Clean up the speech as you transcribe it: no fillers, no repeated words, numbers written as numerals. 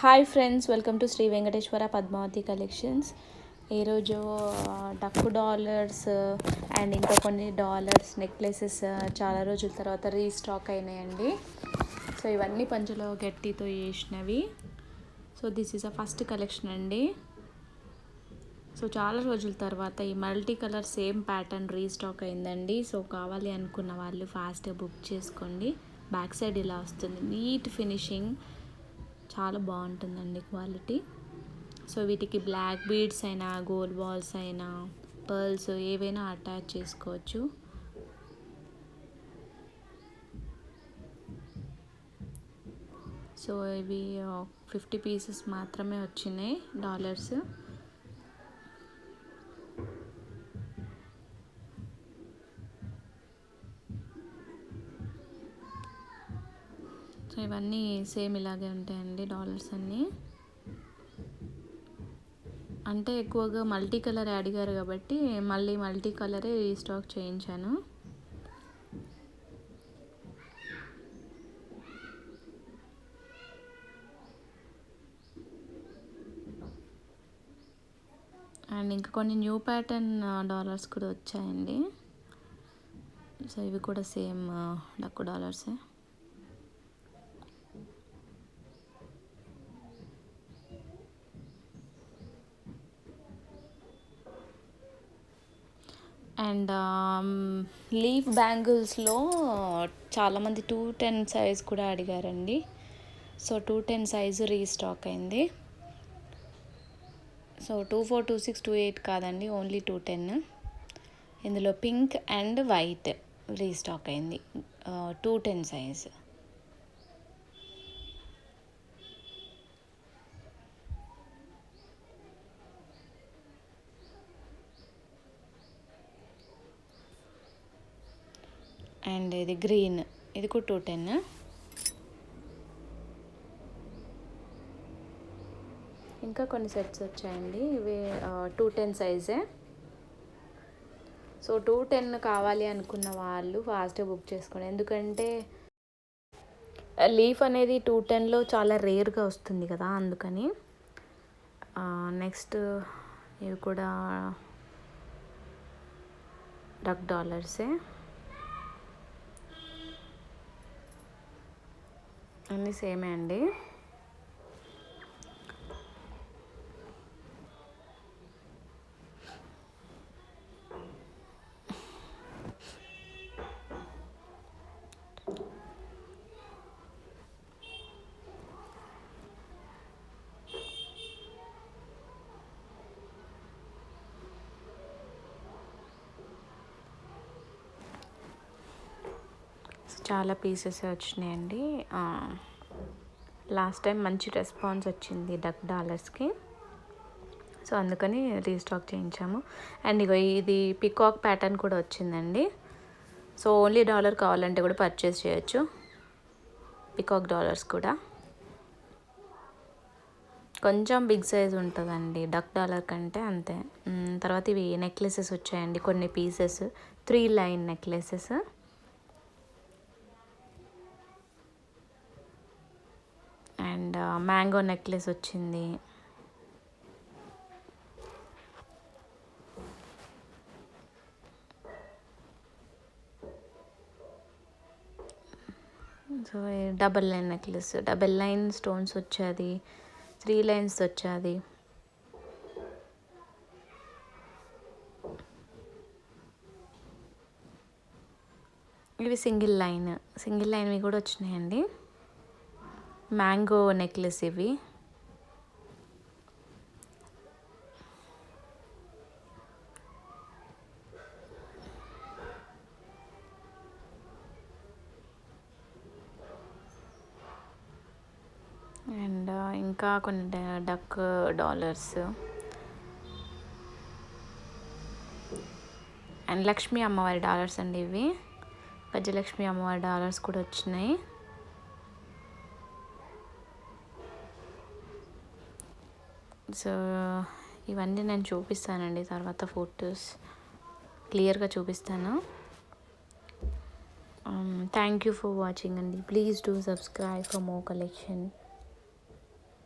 Hi friends, welcome to Sri Venkateswara Padmavathi collections. ఈరోజు డక్కు dollars and ఇంకా కొన్ని డాలర్స్ నెక్లెసెస్ చాలా రోజుల తర్వాత రీస్టాక్ అయినాయండి. సో ఇవన్నీ పంచలో గట్టితో చేసినవి. So this is a first collection అండి. సో చాలా రోజుల తర్వాత ఈ multi colour same pattern restock అయిందండి. సో కావాలి అనుకున్న వాళ్ళు ఫాస్ట్గా బుక్ చేసుకోండి. బ్యాక్ సైడ్ ఇలా వస్తుంది, నీట్ ఫినిషింగ్, చాలా బాగుంటుందండి క్వాలిటీ. సో వీటికి బ్లాక్ బీడ్స్ అయినా, గోల్డ్ బాల్స్ అయినా, పర్ల్స్ ఏవైనా అటాచ్ చేసుకోవచ్చు. సో ఇవి 50 పీసెస్ మాత్రమే వచ్చినాయి డాలర్స్. సో ఇవన్నీ సేమ్ ఇలాగే ఉంటాయండి డాలర్స్ అన్నీ. అంటే ఎక్కువగా మల్టీ కలర్ అడిగారు కాబట్టి మళ్ళీ మల్టీ కలరే రీస్టాక్ చేయించాను. అండ్ ఇంకా కొన్ని న్యూ ప్యాటర్న్ డాలర్స్ కూడా వచ్చాయండి. సో ఇవి కూడా సేమ్ డక్కు డాలర్సే. అండ్ లీఫ్ బ్యాంగిల్స్లో చాలామంది 210 సైజ్ కూడా అడిగారండి. సో 210 సైజు రీస్టాక్ అయింది. సో 24, 26, 28 కాదండి, ఓన్లీ 210. ఇందులో పింక్ అండ్ వైట్ రీస్టాక్ అయింది, 210 సైజ్. అండ్ ఇది గ్రీన్, ఇది కూడా 210. ఇంకా కొన్ని సెట్స్ వచ్చాయండి, ఇవి 210 సైజే. సో 210 కావాలి అనుకున్న వాళ్ళు ఫాస్ట్గా బుక్ చేసుకోండి, ఎందుకంటే లీఫ్ అనేది 210లో చాలా రేర్గా వస్తుంది కదా, అందుకని. నెక్స్ట్ ఇవి కూడా డక్ డాలర్సే, అన్నీ సేమే అండి. చాలా పీసెస్ వచ్చినాయండి. లాస్ట్ టైం మంచి రెస్పాన్స్ వచ్చింది డక్ డాలర్స్కి, సో అందుకని రీస్టాక్ చేయించాము. అండ్ ఇగో ఇది పికాక్ ప్యాటర్న్ కూడా వచ్చిందండి. సో ఓన్లీ డాలర్ కావాలంటే కూడా పర్చేస్ చేయొచ్చు, పికాక్ డాలర్స్ కూడా. కొంచెం బిగ్ సైజ్ ఉంటుందండి డక్ డాలర్ కంటే, అంతే. తర్వాత ఇవి నెక్లెసెస్ వచ్చాయండి, కొన్ని pieces 3 line necklaces. And mango necklace వచ్చింది. So double line necklace, double line stones వచ్చేది, 3 లైన్స్ వచ్చేది. ఇవి సింగిల్ లైన్వి కూడా వచ్చినాయండి. మ్యాంగో నెక్లెస్ ఇవి. అండ్ ఇంకా కొన్ని డక్ డాలర్స్ అండ్ లక్ష్మీ అమ్మవారి డాలర్స్ అండి ఇవి. గజలక్ష్మి అమ్మవారి డాలర్స్ కూడా వచ్చినాయి. సో ఇవన్నీ నేను చూపిస్తానండి తర్వాత, ఫొటోస్ క్లియర్గా చూపిస్తాను. Thank you for watching, and please do subscribe for more collection.